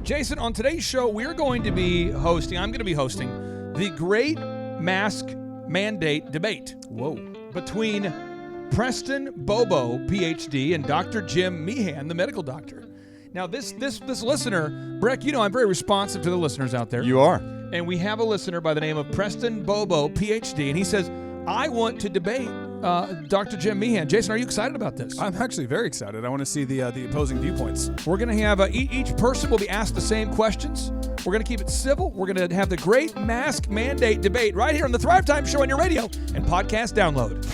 Jason, on today's show, I'm going to be hosting the Great Mask Mandate Debate. Whoa. Between Preston Bobo, Ph.D., and Dr. Jim Meehan, the medical doctor. Now, this listener, Breck, you know I'm very responsive to the listeners out there. You are. And we have a listener by the name of Preston Bobo, Ph.D., and he says, I want to debate Dr. Jim Meehan. Jason, are you excited about this? I'm actually very excited. I want to see the opposing viewpoints. We're going to have each person will be asked the same questions. We're going to keep it civil. We're going to have the Great Mask Mandate Debate right here on the Thrive Time Show on your radio and podcast download.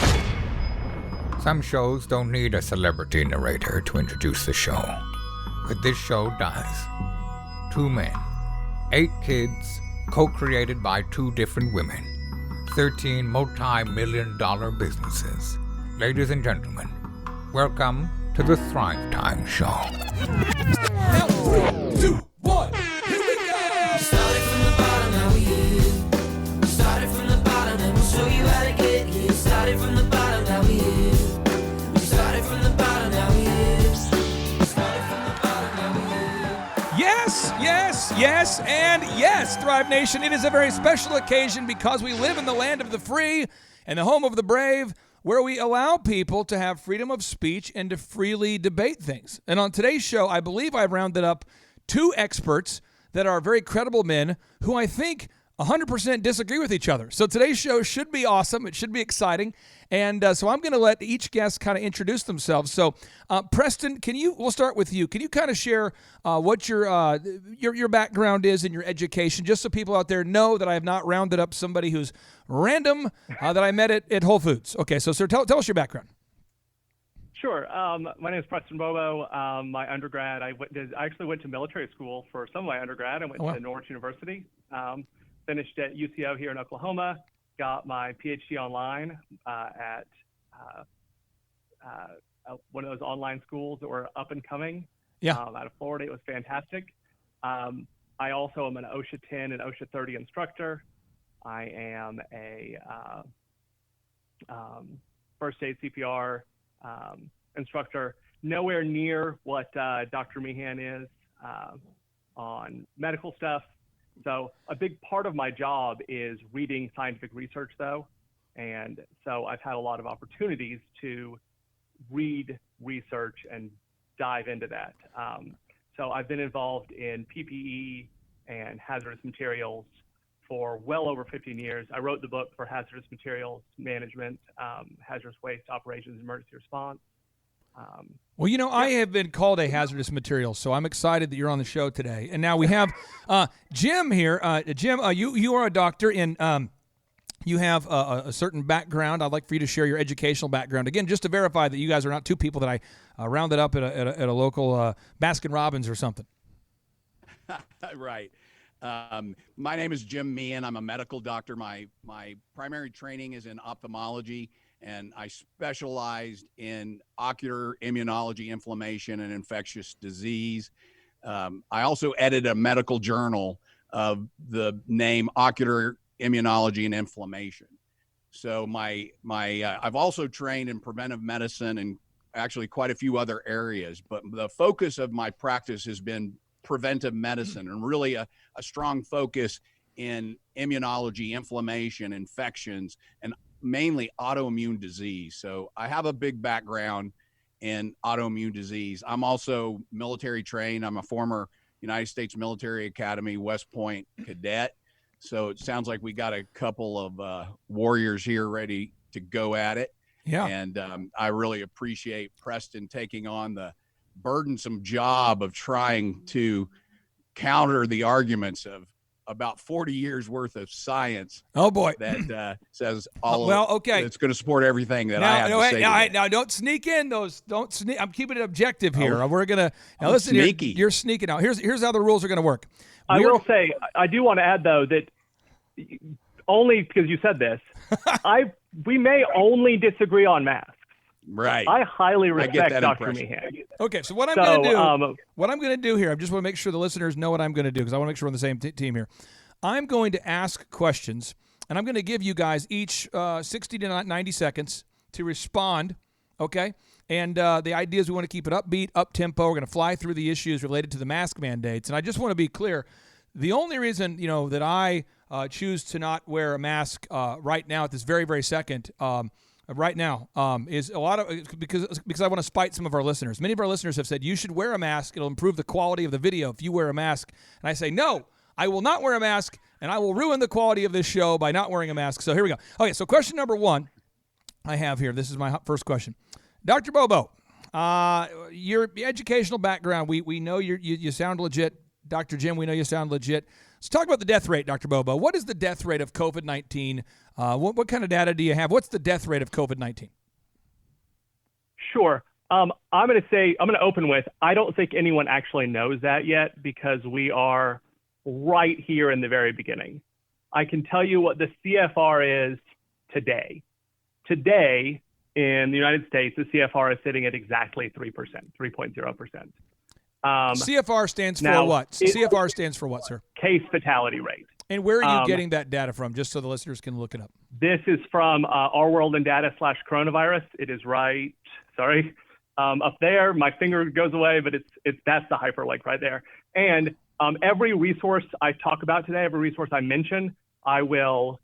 Some shows don't need a celebrity narrator to introduce the show, but this show does. 2 men, 8 kids, co-created by 2 different women, 13 multi-million-dollar businesses. Ladies and gentlemen, welcome to the Thrive Time Show. Now, 3, 2, 1, here we go! Started from the bottom, now we here. Started from the bottom, and we'll show you how to get here. Started from the bottom, now we here. Started from the bottom, now we here. Started from the bottom, now we here. Yes, yes, yes, and yes, Thrive Nation. It is a very special occasion because we live in the land of the free and the home of the brave, where we allow people to have freedom of speech and to freely debate things. And on today's show, I believe I've rounded up 2 experts that are very credible men who I think 100% disagree with each other. So today's show should be awesome. It should be exciting. And so I'm going to let each guest kind of introduce themselves. So Preston, we'll start with you. Can you kind of share what your background is in your education, just so people out there know that I have not rounded up somebody who's random that I met at Whole Foods. Okay, so sir, tell us your background. Sure. My name is Preston Bobo. My undergrad, I actually went to military school for some of my undergrad. I went to Norwich University. Finished at UCO here in Oklahoma, got my Ph.D. online at one of those online schools that were up and coming out of Florida. It was fantastic. I also am an OSHA 10 and OSHA 30 instructor. I am a first aid CPR instructor, nowhere near what Dr. Meehan is on medical stuff. So a big part of my job is reading scientific research, though. And so I've had a lot of opportunities to read research and dive into that. So I've been involved in PPE and hazardous materials for well over 15 years. I wrote the book for hazardous materials management, hazardous waste operations, emergency response. Well, you know, I have been called a hazardous material, so I'm excited that you're on the show today. And now we have Jim here. Jim, you are a doctor, and you have a certain background. I'd like for you to share your educational background. Again, just to verify that you guys are not 2 people that I rounded up at a local Baskin-Robbins or something. Right. My name is Jim Meehan. I'm a medical doctor. My primary training is in ophthalmology, and I specialized in ocular immunology, inflammation, and infectious disease. I also edit a medical journal of the name Ocular Immunology and Inflammation. So I've also trained in preventive medicine and actually quite a few other areas, but the focus of my practice has been preventive medicine, and really a strong focus in immunology, inflammation, infections, and mainly autoimmune disease. So I have a big background in autoimmune disease. I'm also military trained. I'm a former United States Military Academy West Point cadet. So it sounds like we got a couple of warriors here ready to go at it. Yeah. And I really appreciate Preston taking on the burdensome job of trying to counter the arguments of about 40 years worth of science. Oh boy, that says okay, it's going to support everything that now, I have to say. Now, don't sneak in those. Don't sneak. I'm keeping it objective here. We're gonna now. I'm Listen, sneaky. You're sneaking out. Here's how the rules are going to work. I will say, I do want to add though that only because you said this, we may only disagree on masks. Right. I highly respect Dr. impression. Meehan. Okay, so what I'm going to do here, I just want to make sure the listeners know what I'm going to do, because I want to make sure we're on the same team here. I'm going to ask questions, and I'm going to give you guys each 60 to 90 seconds to respond, okay? And the idea is we want to keep it upbeat, up-tempo. We're going to fly through the issues related to the mask mandates. And I just want to be clear, the only reason, that I choose to not wear a mask right now at this very, very second is a lot of because I want to spite some of our listeners. Many of our listeners have said, you should wear a mask. It'll improve the quality of the video if you wear a mask. And I say, no, I will not wear a mask, and I will ruin the quality of this show by not wearing a mask. So here we go. Okay, so question number 1 I have here. This is my first question. Dr. Bobo, your educational background, we know you sound legit. Dr. Jim, we know you sound legit. Let's talk about the death rate, Dr. Bobo. What is the death rate of COVID-19? What kind of data do you have? What's the death rate of COVID-19? Sure. I'm going to open with, I don't think anyone actually knows that yet because we are right here in the very beginning. I can tell you what the CFR is today. Today, in the United States, the CFR is sitting at exactly 3.0%. CFR stands for what? CFR stands for what, sir? Case fatality rate. And where are you getting that data from, just so the listeners can look it up? This is from Our World in Data /coronavirus. It is up there. My finger goes away, but that's the hyperlink right there. And every resource I talk about today, every resource I mention, I will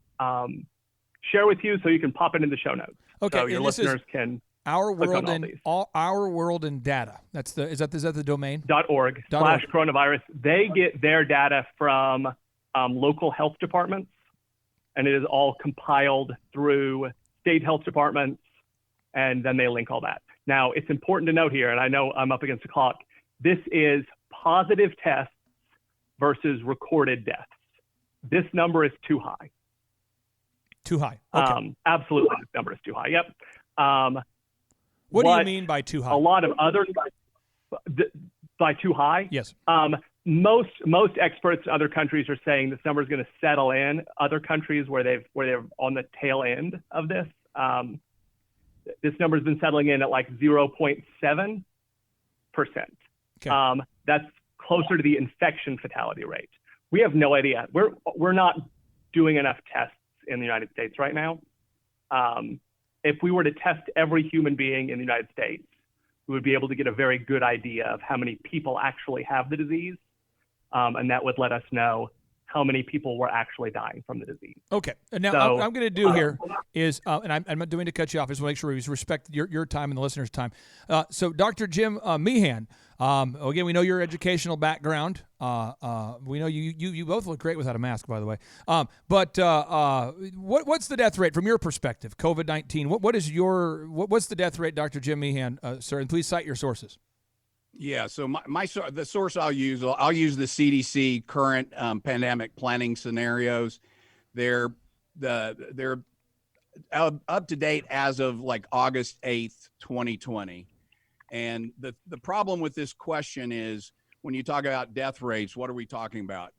share with you so you can pop it in the show notes. Okay, so your listeners can Our click World on all these. Our World in Data. Is that the domain? .org /coronavirus. They get their data from local health departments, and it is all compiled through state health departments, and then they link all that. Now, it's important to note here, and I know I'm up against the clock, this is positive tests versus recorded deaths. This number is too high. Too high. Okay. Absolutely, this number is too high. Yep. What do you mean by too high? A lot of other by too high. Yes. Most experts in other countries are saying this number is going to settle in. Other countries where they're on the tail end of this, this number has been settling in at like 0.7%. Okay. That's closer to the infection fatality rate. We have no idea. We're not doing enough tests in the United States right now. If we were to test every human being in the United States, we would be able to get a very good idea of how many people actually have the disease, and that would let us know how many people were actually dying from the disease. Okay. Now, So, what I'm going to do here is, and I'm not doing to cut you off, I just want to make sure we respect your time and the listeners' time. So, Dr. Jim Meehan, again, we know your educational background. We know you both look great without a mask, by the way. But what's the death rate from your perspective? COVID-19. What's the death rate, Dr. Jim Meehan, sir? And please cite your sources. Yeah, so the source I'll use the CDC current pandemic planning scenarios. They're up to date as of like August 8th, 2020. And the problem with this question is when you talk about death rates, what are we talking about?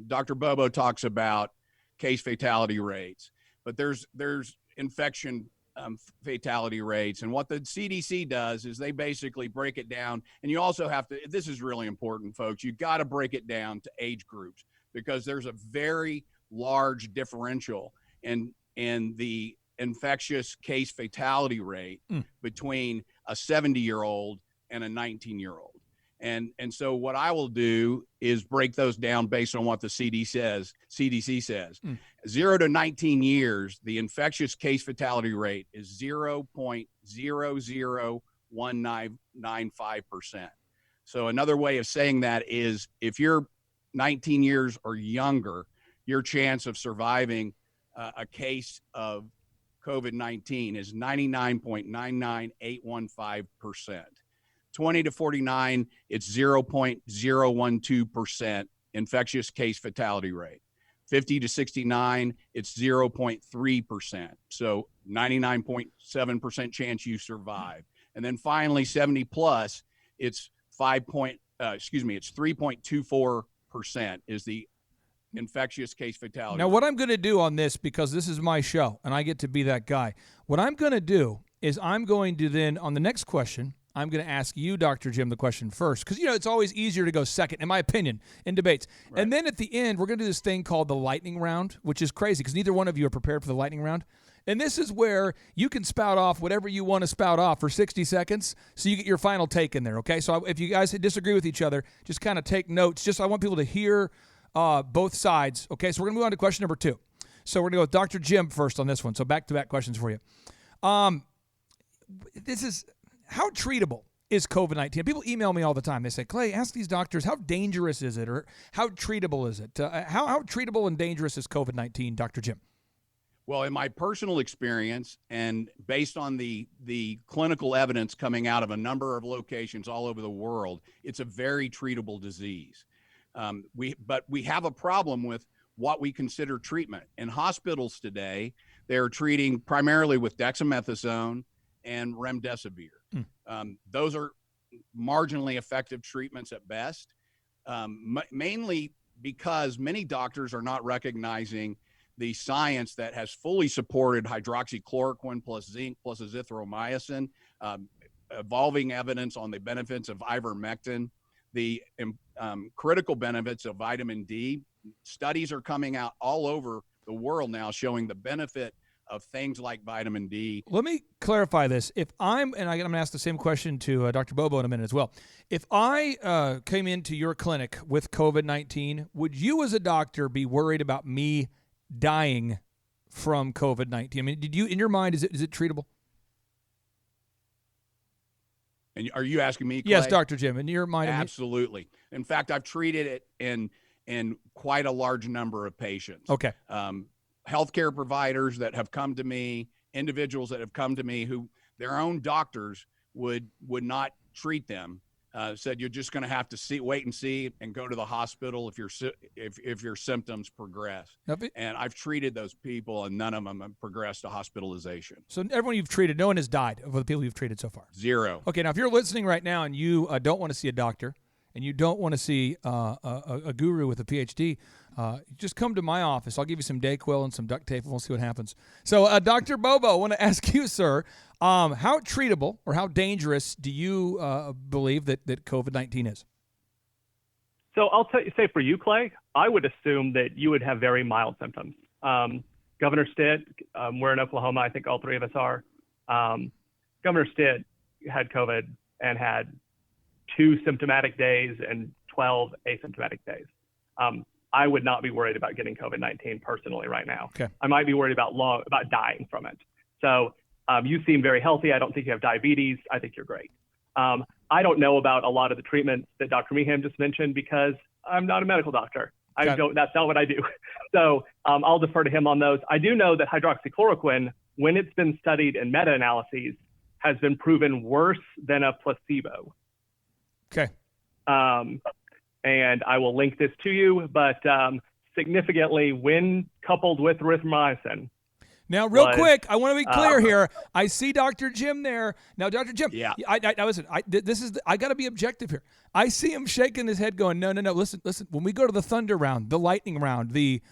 Dr. Bobo talks about case fatality rates, but there's infection fatality rates. And what the CDC does is they basically break it down. And you also have to, this is really important, folks, you got to break it down to age groups because there's a very large differential in the infectious case fatality rate between a 70-year-old and a 19-year-old. And so what I will do is break those down based on what the CDC says. 0 to 19 years, the infectious case fatality rate is 0.001995%. So another way of saying that is if you're 19 years or younger, your chance of surviving a case of COVID-19 is 99.99815%. 20 to 49, it's 0.012% infectious case fatality rate. 50 to 69, it's 0.3%. So 99.7% chance you survive. And then finally, 70 plus, it's 3.24% is the infectious case fatality. Now, what I'm going to do on this, because this is my show and I get to be that guy, what I'm going to do is I'm going to then, on the next question, I'm going to ask you, Dr. Jim, the question first, because, it's always easier to go second, in my opinion, in debates. Right. And then at the end, we're going to do this thing called the lightning round, which is crazy because neither one of you are prepared for the lightning round. And this is where you can spout off whatever you want to spout off for 60 seconds so you get your final take in there, okay? So if you guys disagree with each other, just kind of take notes. I want people to hear both sides, okay? So we're going to move on to question number 2. So we're going to go with Dr. Jim first on this one. So back-to-back questions for you. This is, how treatable is COVID-19? People email me all the time. They say, Clay, ask these doctors, how dangerous is it, or how treatable is it? How treatable and dangerous is COVID-19, Dr. Jim? Well, in my personal experience and based on the clinical evidence coming out of a number of locations all over the world, it's a very treatable disease. But we have a problem with what we consider treatment. In hospitals today, they're treating primarily with dexamethasone and remdesivir. Those are marginally effective treatments at best, mainly because many doctors are not recognizing the science that has fully supported hydroxychloroquine plus zinc plus azithromycin, evolving evidence on the benefits of ivermectin, the critical benefits of vitamin D. Studies are coming out all over the world now showing the benefit of things like vitamin D. Let me clarify this. And I'm going to ask the same question to Dr. Bobo in a minute as well. If I came into your clinic with COVID-19, would you as a doctor be worried about me dying from COVID-19? I mean, did you, in your mind, is it treatable? And are you asking me, Clay? Yes, Dr. Jim. In your mind, absolutely. In fact, I've treated it in quite a large number of patients. Okay. Healthcare providers that have come to me, individuals that have come to me who their own doctors would not treat them. Said you're just going to have to wait and see, and go to the hospital if your symptoms progress. And I've treated those people, and none of them have progressed to hospitalization. So everyone you've treated, no one has died of the people you've treated so far? 0. Okay, now if you're listening right now and you don't want to see a doctor, and you don't want to see a guru with a Ph.D., just come to my office. I'll give you some Dayquil and some duct tape, and we'll see what happens. So, Dr. Bobo, I want to ask you, sir, how treatable or how dangerous do you believe that COVID-19 is? So I'll say for you, Clay, I would assume that you would have very mild symptoms. Governor Stitt, we're in Oklahoma. I think all three of us are. Governor Stitt had COVID and had 2 symptomatic days and 12 asymptomatic days. I would not be worried about getting COVID-19 personally right now. Okay. I might be worried about dying from it. So you seem very healthy. I don't think you have diabetes. I think you're great. I don't know about a lot of the treatments that Dr. Meehan just mentioned because I'm not a medical doctor. That's not what I do. So I'll defer to him on those. I do know that hydroxychloroquine, when it's been studied in meta-analyses, has been proven worse than a placebo. Okay. And I will link this to you, but significantly, when coupled with erythromycin. Now, real quick, I want to be clear here. I see Dr. Jim there. Now, Dr. Jim, yeah. Listen, I got to be objective here. I see him shaking his head going, no. Listen. When we go to the Thunder round, the Lightning round, the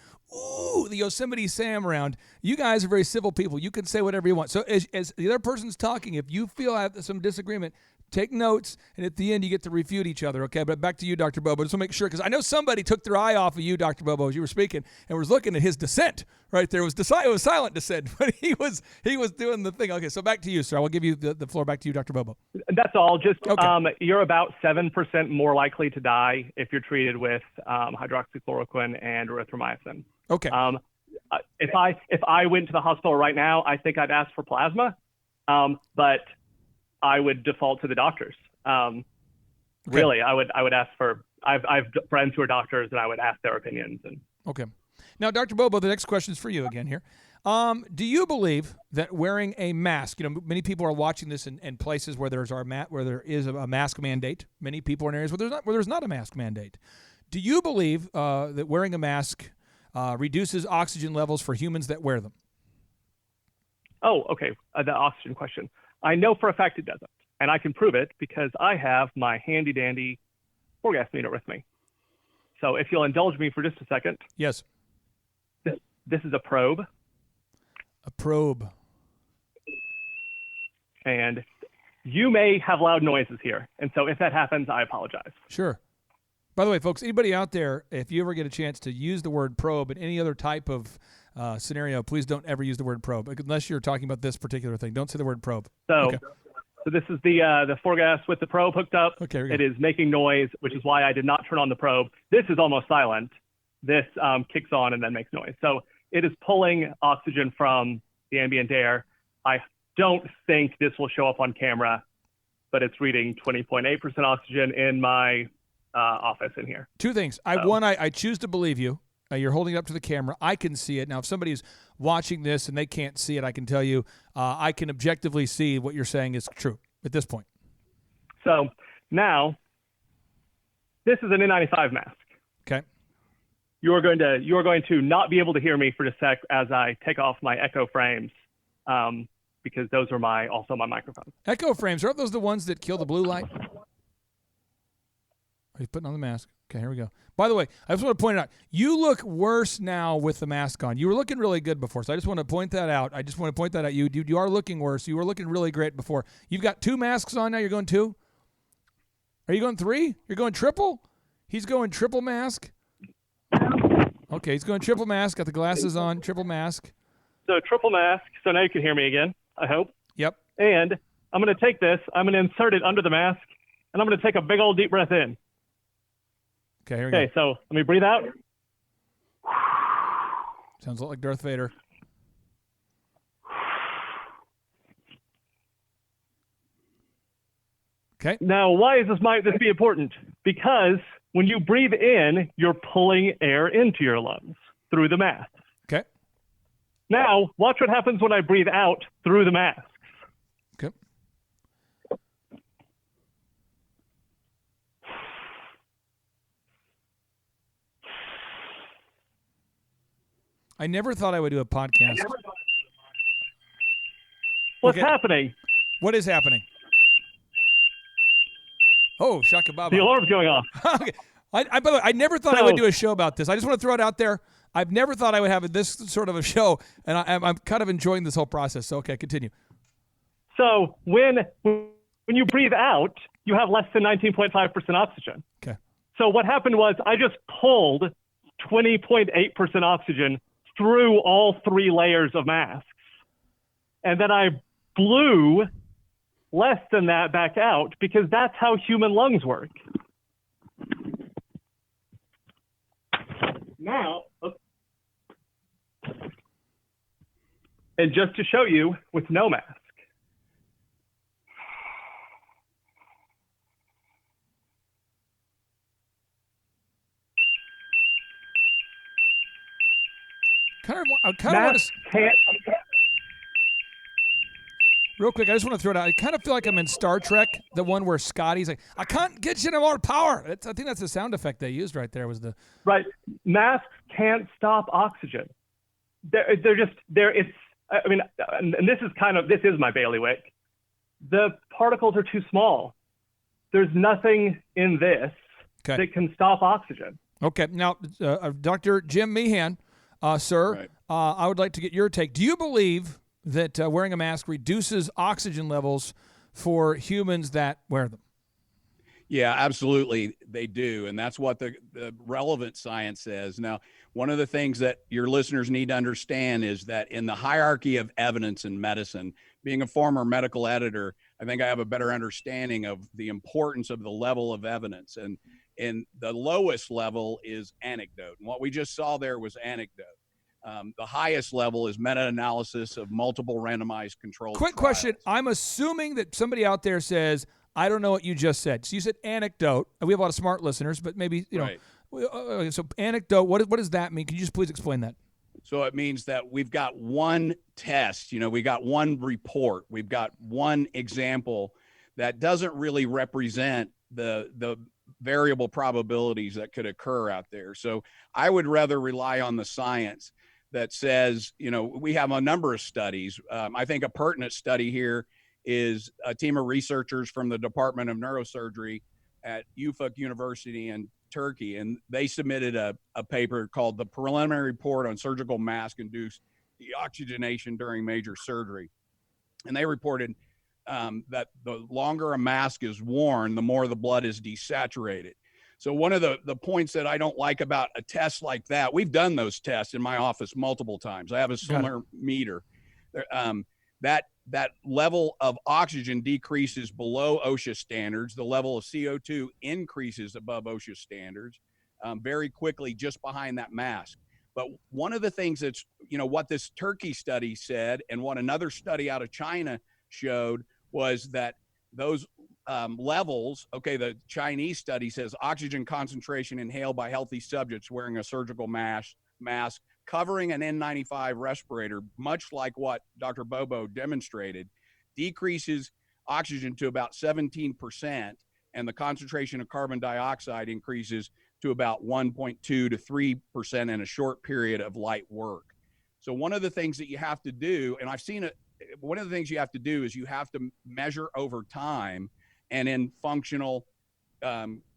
Yosemite Sam round, you guys are very civil people. You can say whatever you want. So as the other person's talking, if you feel I have some disagreement, take notes, and at the end you get to refute each other, okay? But back to you, Dr. Bobo. Just to make sure, because I know somebody took their eye off of you, Dr. Bobo, as you were speaking, and was looking at his dissent right there. It was silent dissent, but he was doing the thing. Okay, so back to you, sir. I will give you the floor back to you, Dr. Bobo. That's all. Just okay. You're about 7% more likely to die if you're treated with hydroxychloroquine and erythromycin. Okay. If I went to the hospital right now, I think I'd ask for plasma, but I would default to the doctors. Really, I would ask for. I've friends who are doctors, and I would ask their opinions. And okay, now, Dr. Bobo, the next question is for you again here. Do you believe that wearing a mask? Many people are watching this in places where there is a mask mandate. Many people are in areas where there's not a mask mandate. Do you believe that wearing a mask reduces oxygen levels for humans that wear them? Oh, okay. The oxygen question. I know for a fact it doesn't, and I can prove it because I have my handy-dandy gas meter with me. So if you'll indulge me for just a second. Yes. This is a probe. A probe. And you may have loud noises here, and so if that happens, I apologize. Sure. By the way, folks, anybody out there, if you ever get a chance to use the word probe in any other type of scenario, please don't ever use the word probe unless you're talking about this particular thing. Don't say the word probe. So, Okay. so this is the foregas with the probe hooked up. Okay, here we It go. is making noise, which is why I did not turn on the probe. This is almost silent. This kicks on and then makes noise. So it is pulling oxygen from the ambient air. I don't think this will show up on camera, but it's reading 20.8% oxygen in my office in here. Two things. I choose to believe you. You're holding it up to the camera. I can see it. Now, if somebody's watching this and they can't see it, I can tell you I can objectively see what you're saying is true at this point. So now, this is an N95 mask. Okay. You are going to not be able to hear me for a sec as I take off my echo frames, because those are also my microphones. Echo frames, aren't those the ones that kill the blue light? He's putting on the mask. Okay, here we go. By the way, I just want to point out, you look worse now with the mask on. You were looking really good before, so I just want to point that out. You are looking worse. You were looking really great before. You've got 2 masks on now. You're going 2? Are you going 3? You're going triple? He's going triple mask. Okay, he's going triple mask. Got the glasses on. Triple mask. So triple mask. So now you can hear me again, I hope. Yep. And I'm going to take this. I'm going to insert it under the mask, and I'm going to take a big old deep breath in. Okay, here we go. Okay, so let me breathe out. Sounds a lot like Darth Vader. Okay. Now, why is this be important? Because when you breathe in, you're pulling air into your lungs through the mask. Okay. Now, watch what happens when I breathe out through the mask. Okay. I never thought I would do a podcast. What's Okay. happening? What is happening? Oh, Shaka Baba. The alarm's going off. Okay. By the way, I never thought I would do a show about this. I just want to throw it out there. I've never thought I would have this sort of a show, and I'm kind of enjoying this whole process. So, okay, continue. So when you breathe out, you have less than 19.5% oxygen. Okay. So what happened was I just pulled 20.8% oxygen through all 3 layers of masks. And then I blew less than that back out because that's how human lungs work. Now, and just to show you with no mask. I kind of want Masks to. can't. Real quick, I just want to throw it out. I kind of feel like I'm in Star Trek, the one where Scotty's like, "I can't get you any more power." I think that's the sound effect they used right there. Was the Right. Masks can't stop oxygen. They're just there. It's, I mean, and this is my bailiwick. The particles are too small. There's nothing in this Okay. that can stop oxygen. Okay. Now, Dr. Jim Meehan, sir, Right. I would like to get your take. Do you believe that wearing a mask reduces oxygen levels for humans that wear them? Yeah, absolutely. They do. And that's what the relevant science says. Now, one of the things that your listeners need to understand is that in the hierarchy of evidence in medicine, being a former medical editor, I think I have a better understanding of the importance of the level of evidence. And the lowest level is anecdote. And what we just saw there was anecdote. The highest level is meta-analysis of multiple randomized controlled Quick trials. question. I'm assuming that somebody out there says, I don't know what you just said. So you said anecdote. We have a lot of smart listeners, but maybe, Right. So anecdote, what does that mean? Can you just please explain that? So it means that we've got one test, we got one report, we've got one example that doesn't really represent the variable probabilities that could occur out there. So I would rather rely on the science that says, we have a number of studies. I think a pertinent study here is a team of researchers from the Department of Neurosurgery at Ufuk University in Turkey, and they submitted a paper called the Preliminary Report on Surgical Mask-Induced Deoxygenation During Major Surgery. And they reported that the longer a mask is worn, the more the blood is desaturated. So one of the points that I don't like about a test like that, we've done those tests in my office multiple times. I have a similar meter. That level of oxygen decreases below OSHA standards. The level of CO2 increases above OSHA standards very quickly just behind that mask. But one of the things that's, what this Turkey study said and what another study out of China showed was that those levels, the Chinese study says oxygen concentration inhaled by healthy subjects wearing a surgical mask covering an N95 respirator, much like what Dr. Bobo demonstrated, decreases oxygen to about 17%, and the concentration of carbon dioxide increases to about 1.2 to 3% in a short period of light work. So one of the things that you have to do, and I've seen it, one of the things you have to do is you have to measure over time and in functional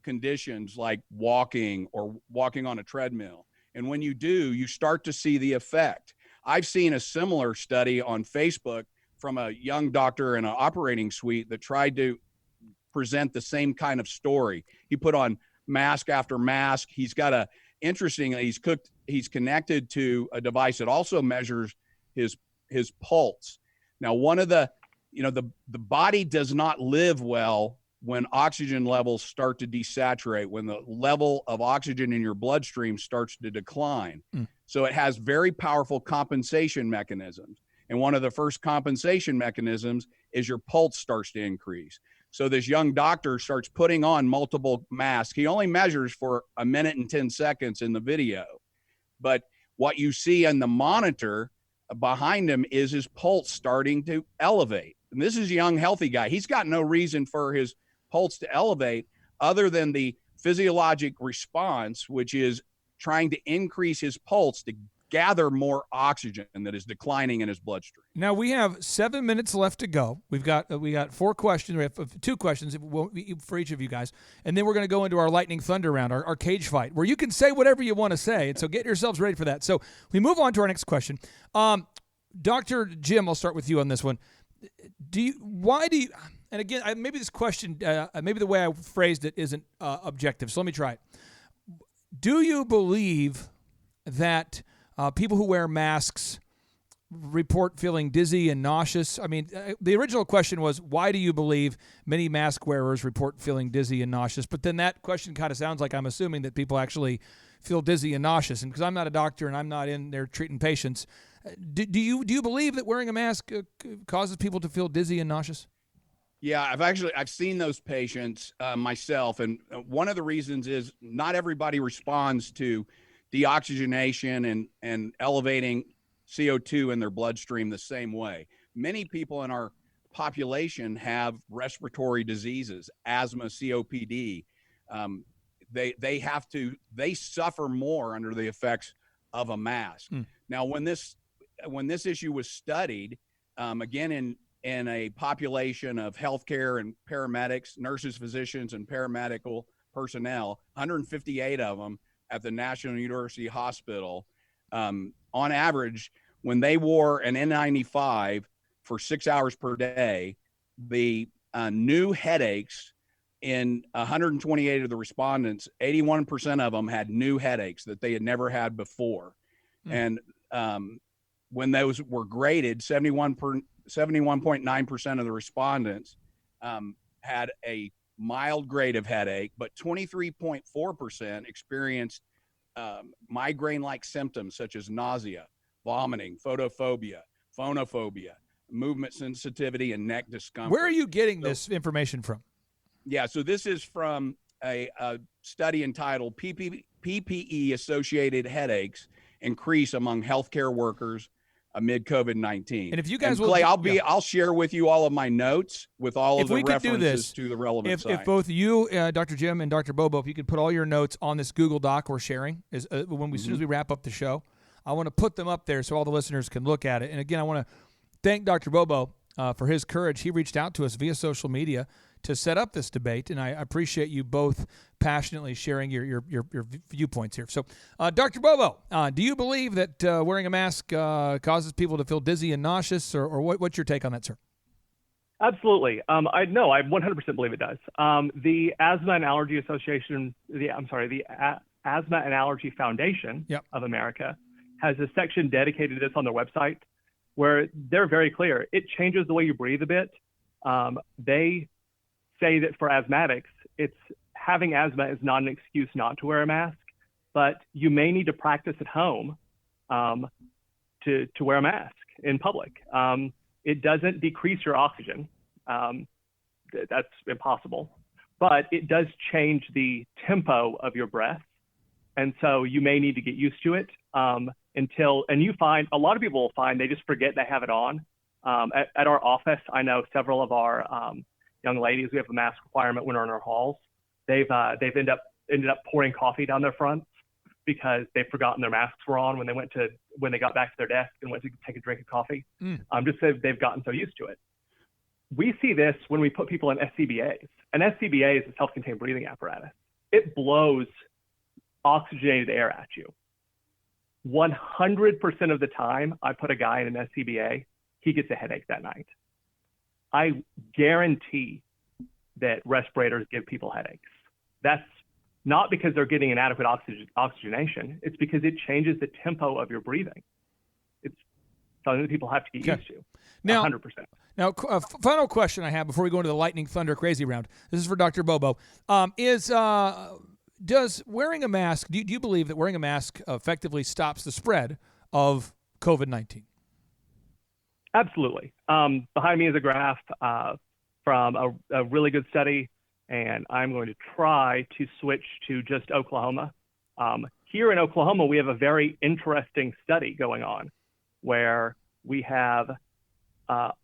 conditions like walking or walking on a treadmill. And when you do, you start to see the effect. I've seen a similar study on Facebook from a young doctor in an operating suite that tried to present the same kind of story. He put on mask after mask. He's got interestingly, he's connected to a device that also measures his pulse. Now, one of the body does not live well when oxygen levels start to desaturate, when the level of oxygen in your bloodstream starts to decline. So it has very powerful compensation mechanisms. And one of the first compensation mechanisms is your pulse starts to increase. So this young doctor starts putting on multiple masks. He only measures for 1 minute and 10 seconds in the video. But what you see on the monitor behind him is his pulse starting to elevate. And this is a young, healthy guy. He's got no reason for his pulse to elevate other than the physiologic response, which is trying to increase his pulse to gather more oxygen that is declining in his bloodstream. Now we have 7 minutes left to go. We got 4 questions. We have 2 questions for each of you guys, and then we're going to go into our lightning thunder round, our cage fight, where you can say whatever you want to say. And so get yourselves ready for that. So we move on to our next question. Dr. Jim, I'll start with you on this one. And again, maybe this question, maybe the way I phrased it isn't objective. So let me try it. Do you believe that people who wear masks report feeling dizzy and nauseous? I mean, the original question was, why do you believe many mask wearers report feeling dizzy and nauseous? But then that question kind of sounds like I'm assuming that people actually feel dizzy and nauseous. And because I'm not a doctor and I'm not in there treating patients, do you believe that wearing a mask causes people to feel dizzy and nauseous? Yeah, I've seen those patients myself, and one of the reasons is not everybody responds to deoxygenation and elevating CO2 in their bloodstream the same way. Many people in our population have respiratory diseases, asthma, COPD. They suffer more under the effects of a mask. Now, when this issue was studied, again in a population of healthcare and paramedics, nurses, physicians, and paramedical personnel, 158 of them at the National University Hospital, on average, when they wore an N95 for 6 hours per day, the new headaches in 128 of the respondents, 81% of them had new headaches that they had never had before. And when those were graded, 71.9% of the respondents had a mild grade of headache, but 23.4% experienced migraine-like symptoms such as nausea, vomiting, photophobia, phonophobia, movement sensitivity, and neck discomfort. Where are you getting this information from? Yeah, so this is from a study entitled PPE-associated headaches increase among healthcare workers amid COVID-19. And if you guys Clay, I'll share with you all of my notes with all of the references to the relevant site. If both you, Dr. Jim, and Dr. Bobo, if you could put all your notes on this Google Doc we're sharing as soon as we wrap up the show, I want to put them up there so all the listeners can look at it. And again, I want to thank Dr. Bobo for his courage. He reached out to us via social media to set up this debate, and I appreciate you both passionately sharing your viewpoints here. So, Dr. Bobo, do you believe that wearing a mask causes people to feel dizzy and nauseous, or what's your take on that, sir? Absolutely. I 100% believe it does. The Asthma and Allergy Association, the Asthma and Allergy Foundation of America has a section dedicated to this on their website where they're very clear. It changes the way you breathe a bit. They say that for asthmatics, having asthma is not an excuse not to wear a mask, but you may need to practice at home to wear a mask in public. It doesn't decrease your oxygen. That's impossible. But it does change the tempo of your breath. And so you may need to get used to it and you find, a lot of people will find they just forget they have it on. At our office, I know several of our young ladies, we have a mask requirement when we're in our halls. They've ended up pouring coffee down their fronts because they've forgotten their masks were on when they got back to their desk and went to take a drink of coffee. Just so they've gotten so used to it. We see this when we put people in SCBAs. An SCBA is a self-contained breathing apparatus. It blows oxygenated air at you. 100% of the time I put a guy in an SCBA, he gets a headache that night. I guarantee that respirators give people headaches. That's not because they're getting inadequate oxygenation. It's because it changes the tempo of your breathing. It's something that people have to get used to. Now, 100%. Now, a final question I have before we go into the Lightning Thunder Crazy Round. This is for Dr. Bobo. Does wearing a mask, do you believe that wearing a mask effectively stops the spread of COVID-19? Absolutely. Behind me is a graph from a really good study, and I'm going to try to switch to just Oklahoma. Here in Oklahoma, we have a very interesting study going on where we have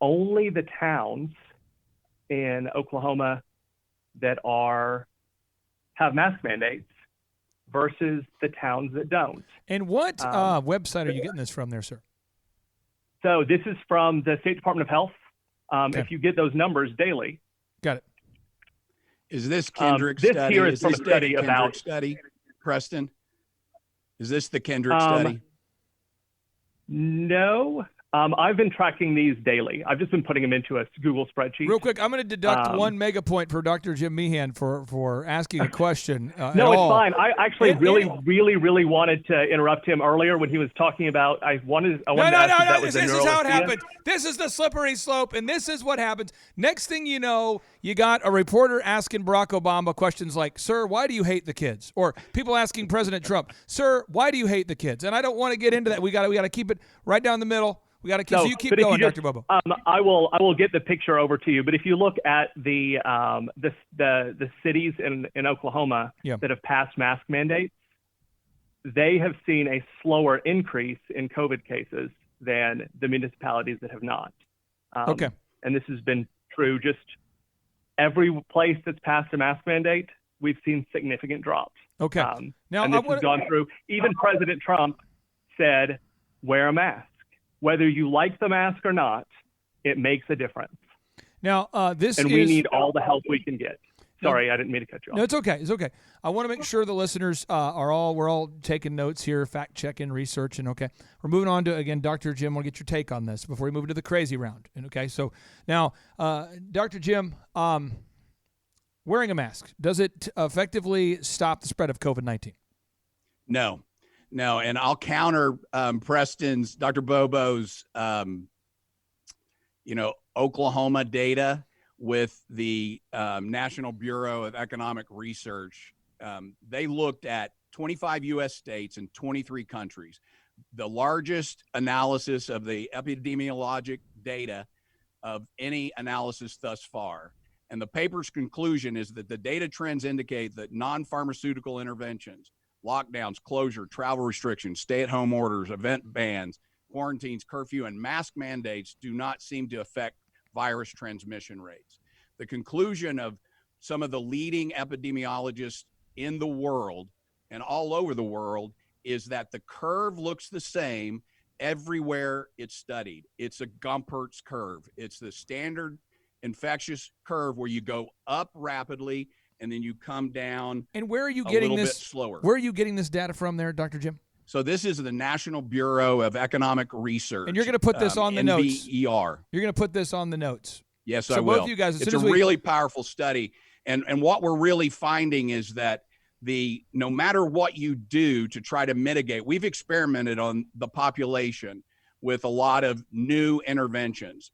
only the towns in Oklahoma that have mask mandates versus the towns that don't. And what website are you getting this from there, sir? So this is from the State Department of Health. If you get those numbers daily. Got it. Is this Kendrick this study? Here is from a study about study, Preston? Is this the Kendrick study? No. I've been tracking these daily. I've just been putting them into a Google spreadsheet. Real quick, I'm going to deduct 1 mega point for Dr. Jim Meehan for asking a question. No, it's fine. I actually really wanted to interrupt him earlier when he was talking about. I wanted to ask if that was this is how it happened. This is the slippery slope, and this is what happens. Next thing you know, you got a reporter asking Barack Obama questions like, "Sir, why do you hate the kids?" Or people asking President Trump, "Sir, why do you hate the kids?" And I don't want to get into that. We got to keep it right down the middle. We got to keep. So you keep going, Dr. Bobo. I will get the picture over to you. But if you look at the cities in Oklahoma that have passed mask mandates, they have seen a slower increase in COVID cases than the municipalities that have not. Okay. And this has been true just every place that's passed a mask mandate. We've seen significant drops. Okay. Now, and this has gone through. Even President Trump said, "Wear a mask. Whether you like the mask or not, it makes a difference." Now, we need all the help we can get. Sorry, I didn't mean to cut you off. No, it's okay. It's okay. I want to make sure the listeners we're all taking notes here, fact checking, researching. Okay, we're moving on to again, Dr. Jim. I want to get your take on this before we move into the crazy round. And okay, so now, Dr. Jim, wearing a mask, does it effectively stop the spread of COVID-19? No, and I'll counter Preston's, Dr. Bobo's, Oklahoma data with the National Bureau of Economic Research. They looked at 25 U.S. states and 23 countries. The largest analysis of the epidemiologic data of any analysis thus far. And the paper's conclusion is that the data trends indicate that non-pharmaceutical interventions, lockdowns, closure, travel restrictions, stay-at-home orders, event bans, quarantines, curfew, and mask mandates do not seem to affect virus transmission rates. The conclusion of some of the leading epidemiologists in the world and all over the world is that the curve looks the same everywhere it's studied. It's a Gompertz curve. It's the standard infectious curve where you go up rapidly and then you come down. And where are you getting this? Bit slower. Where are you getting this data from there, Dr. Jim? So this is the National Bureau of Economic Research. And you're going to put this on the notes. NBER. You're going to put this on the notes. Yes, So I will. both of you guys, as it's soon a as we- really powerful study. And what we're really finding is that no matter what you do to try to mitigate, we've experimented on the population with a lot of new interventions,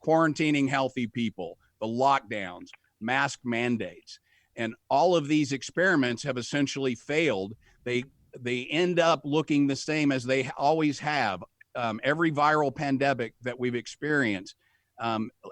quarantining healthy people, the lockdowns, mask mandates, and all of these experiments have essentially failed. They end up looking the same as they always have. Every viral pandemic that we've experienced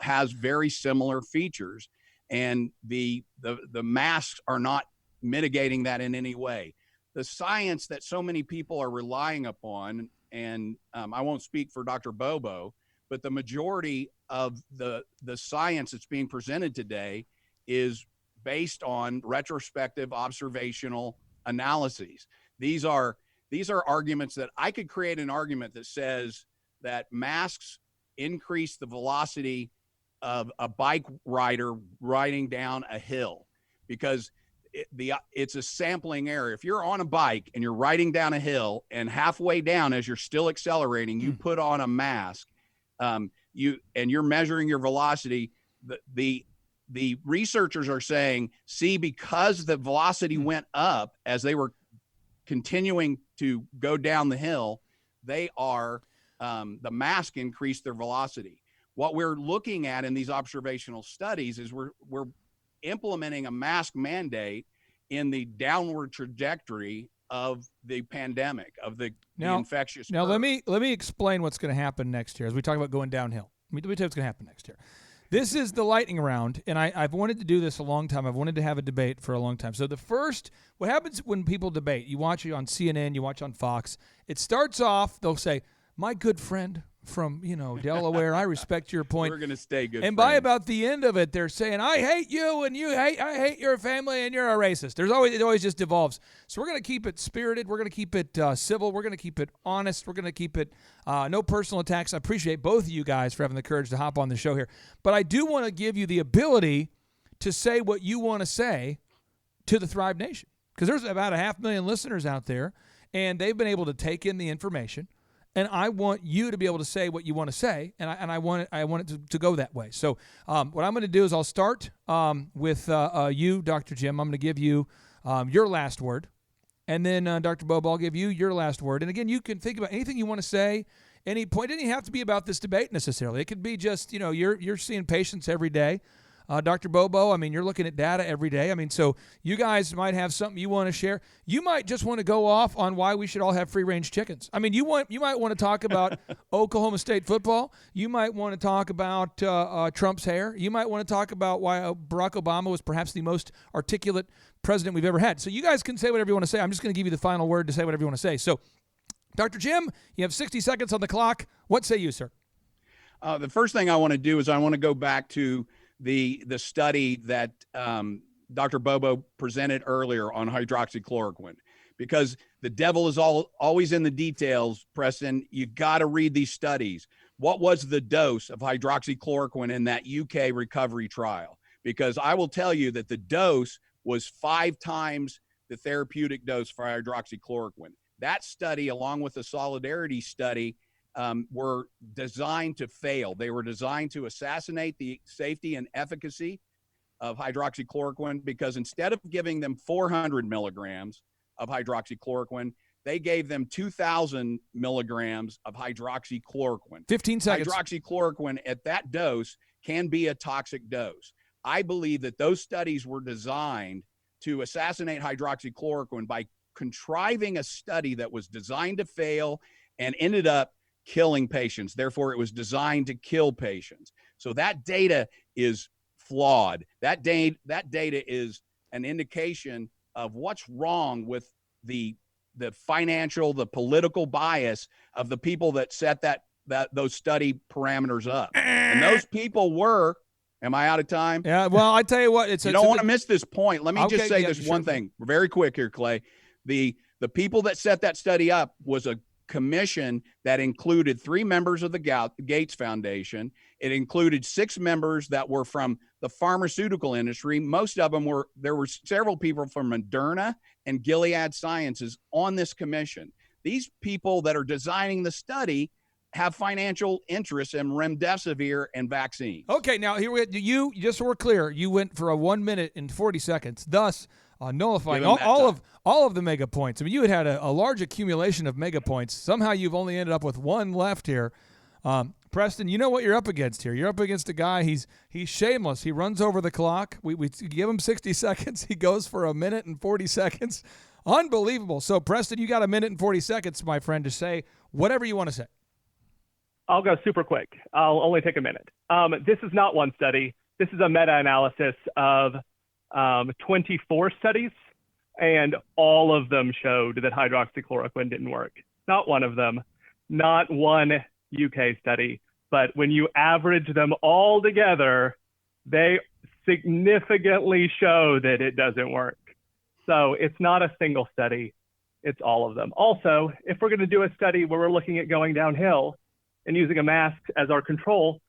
has very similar features, and the masks are not mitigating that in any way. The science that so many people are relying upon, and I won't speak for Dr. Bobo, but the majority of the science that's being presented today is based on retrospective observational analyses. These are arguments that I could create an argument that says that masks increase the velocity of a bike rider riding down a hill, because it's a sampling error. If you're on a bike and you're riding down a hill, and halfway down as you're still accelerating, you put on a mask, you're measuring your velocity, the researchers are saying, see, because the velocity went up as they were continuing to go down the hill, the mask increased their velocity. What we're looking at in these observational studies is we're implementing a mask mandate in the downward trajectory of the pandemic, of the infectious Now, curve. let me explain what's going to happen next year as we talk about going downhill. Let me tell you what's going to happen next year. This is the lightning round, and I've wanted to do this a long time. I've wanted to have a debate for a long time. So what happens when people debate, you watch it on CNN, you watch on Fox, it starts off, they'll say, my good friend from, Delaware, I respect your point. We're going to stay good And friends. by about the end of it, they're saying, I hate you, and I hate your family, and you're a racist. It always just devolves. So we're going to keep it spirited. We're going to keep it civil. We're going to keep it honest. We're going to keep it no personal attacks. I appreciate both of you guys for having the courage to hop on the show here. But I do want to give you the ability to say what you want to say to the Thrive Nation, because there's about 500,000 listeners out there, and they've been able to take in the information. And I want you to be able to say what you want to say, and I want it to go that way. So what I'm going to do is I'll start with you, Dr. Jim. I'm going to give you your last word, and then Dr. Bobo, I'll give you your last word. And again, you can think about anything you want to say, any point. It doesn't have to be about this debate necessarily. It could be just, you're seeing patients every day. Dr. Bobo, you're looking at data every day. So you guys might have something you want to share. You might just want to go off on why we should all have free-range chickens. You might want to talk about Oklahoma State football. You might want to talk about Trump's hair. You might want to talk about why Barack Obama was perhaps the most articulate president we've ever had. So you guys can say whatever you want to say. I'm just going to give you the final word to say whatever you want to say. So, Dr. Jim, you have 60 seconds on the clock. What say you, sir? The first thing I want to do is I want to go back to the study that Dr. Bobo presented earlier on hydroxychloroquine, because the devil is always in the details. Preston, you got to read these studies. What was the dose of hydroxychloroquine in that UK recovery trial? Because I will tell you that the dose was 5 times the therapeutic dose for hydroxychloroquine. That study, along with the Solidarity study, were designed to fail. They were designed to assassinate the safety and efficacy of hydroxychloroquine, because instead of giving them 400 milligrams of hydroxychloroquine, they gave them 2,000 milligrams of hydroxychloroquine. 15 seconds. Hydroxychloroquine at that dose can be a toxic dose. I believe that those studies were designed to assassinate hydroxychloroquine by contriving a study that was designed to fail and ended up killing patients. Therefore, it was designed to kill patients. So that data is flawed. That data is an indication of what's wrong with the financial, the political bias of the people that set those study parameters up. And those people were, am I out of time? Yeah, well, I tell you what, you don't want to miss this point. Let me just say this one thing very quick here, Clay. The people that set that study up was a commission that included 3 members of the Gates Foundation. It included 6 members that were from the pharmaceutical industry. Most of them there were several people from Moderna and Gilead Sciences on this commission. These people that are designing the study have financial interests in remdesivir and vaccines. Okay, now here you just so we're clear, you went for a 1 minute and 40 seconds, thus nullifying Give him that all of the mega points. I mean, you had a large accumulation of mega points. Somehow you've only ended up with one left here. Preston, you know what you're up against here. You're up against a guy. He's shameless. He runs over the clock. We give him 60 seconds. He goes for a minute and 40 seconds. Unbelievable. So, Preston, you got a minute and 40 seconds, my friend, to say whatever you want to say. I'll go super quick. I'll only take a minute. This is not one study. This is a meta-analysis of 24 studies, and all of them showed that hydroxychloroquine didn't work. Not one of them, not one UK study, but when you average them all together, they significantly show that it doesn't work. So it's not a single study, it's all of them. Also, if we're going to do a study where we're looking at going downhill and using a mask as our control,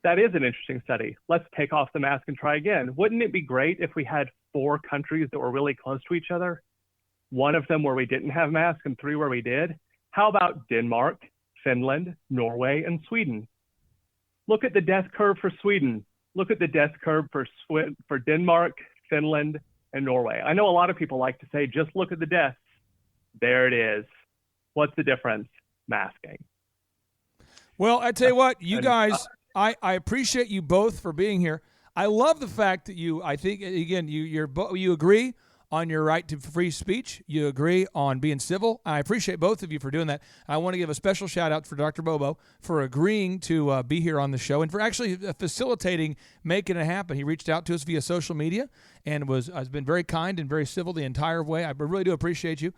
that is an interesting study. Let's take off the mask and try again. Wouldn't it be great if we had 4 countries that were really close to each other? 1 of them where we didn't have masks and 3 where we did? How about Denmark, Finland, Norway, and Sweden? Look at the death curve for Sweden. Look at the death curve for Denmark, Finland, and Norway. I know a lot of people like to say, just look at the deaths. There it is. What's the difference? Masking. Well, I tell you what, you guys, I appreciate you both for being here. I love the fact that I think, again, you agree on your right to free speech. You agree on being civil. I appreciate both of you for doing that. I want to give a special shout out for Dr. Bobo for agreeing to be here on the show and for actually facilitating making it happen. He reached out to us via social media and has been very kind and very civil the entire way. I really do appreciate you.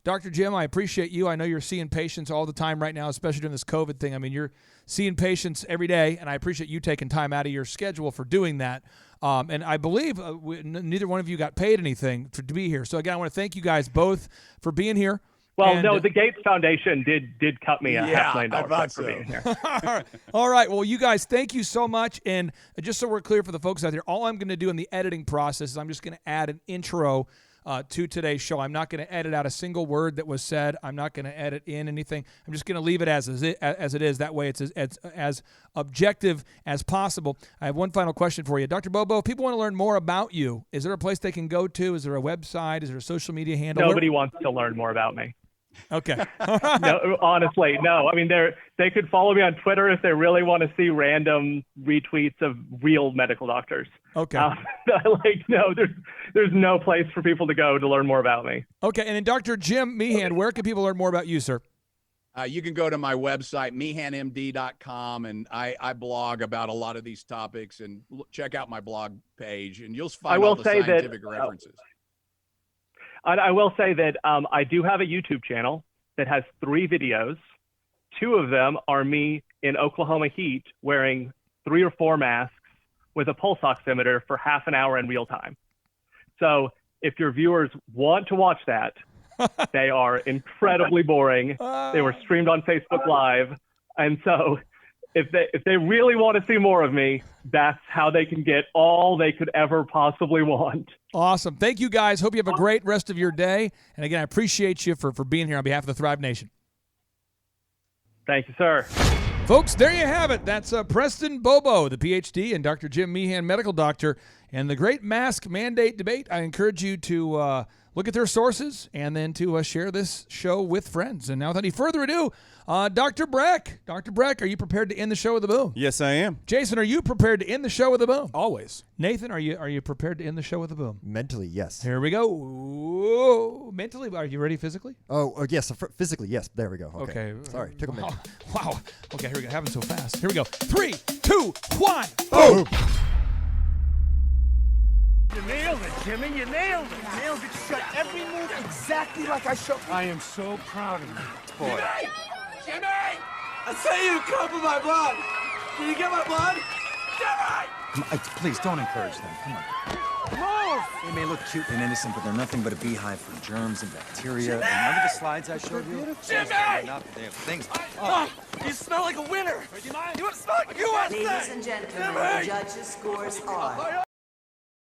Dr. Jim, I appreciate you. I know you're seeing patients all the time right now, especially during this COVID thing. I mean, you're seeing patients every day, and I appreciate you taking time out of your schedule for doing that. And I believe neither one of you got paid anything to be here. So, again, I want to thank you guys both for being here. Well, no, the Gates Foundation did cut me a $500,000 for being here. All right. Well, you guys, thank you so much. And just so we're clear for the folks out there, all I'm going to do in the editing process is I'm just going to add an intro to today's show. I'm not going to edit out a single word that was said. I'm not going to edit in anything. I'm just going to leave it as it is. That way it's as objective as possible. I have one final question for you. Dr. Bobo, if people want to learn more about you, is there a place they can go to? Is there a website? Is there a social media handle? Nobody wants to learn more about me. Okay. No, honestly, no. I mean, they could follow me on Twitter if they really want to see random retweets of real medical doctors. Okay. No, there's no place for people to go to learn more about me. Okay. And then Dr. Jim Meehan, where can people learn more about you, sir? You can go to my website, meehanmd.com, and I blog about a lot of these topics, and check out my blog page, and you'll find all the scientific references. I will say that I do have a YouTube channel that has 3 videos. 2 of them are me in Oklahoma heat wearing 3 or 4 masks with a pulse oximeter for half an hour in real time. So if your viewers want to watch that, they are incredibly boring. They were streamed on Facebook Live. And so if they really want to see more of me, that's how they can get all they could ever possibly want. Awesome. Thank you, guys. Hope you have a great rest of your day. And again, I appreciate you for being here on behalf of the Thrive Nation. Thank you, sir. Folks, there you have it. That's Preston Bobo, the Ph.D., and Dr. Jim Meehan, medical doctor, and the great mask mandate debate. I encourage you to look at their sources and then to share this show with friends. And now, without any further ado, Dr. Breck. Dr. Breck, are you prepared to end the show with a boom? Yes, I am. Jason, are you prepared to end the show with a boom? Always. Nathan, are you prepared to end the show with a boom? Mentally, yes. Here we go. Ooh, mentally, are you ready physically? Oh, yes. Physically, yes. There we go. Okay. Sorry, took a minute. Wow. Okay, here we go. Happened so fast. Here we go. 3, 2, 1. Boom! You nailed it, Jimmy. You nailed it. You nailed it. You shot every move exactly like I showed you. I am so proud of you, boy. Jimmy! I say you come for my blood! Can you get my blood? Jimmy! Please don't encourage them. Come on. Move! They may look cute and innocent, but they're nothing but a beehive for germs and bacteria. Remember the slides I showed you? Jimmy! They have things. You smell like a winner! Do you mind? You smell like you want to say? Ladies and gentlemen, the judges' scores are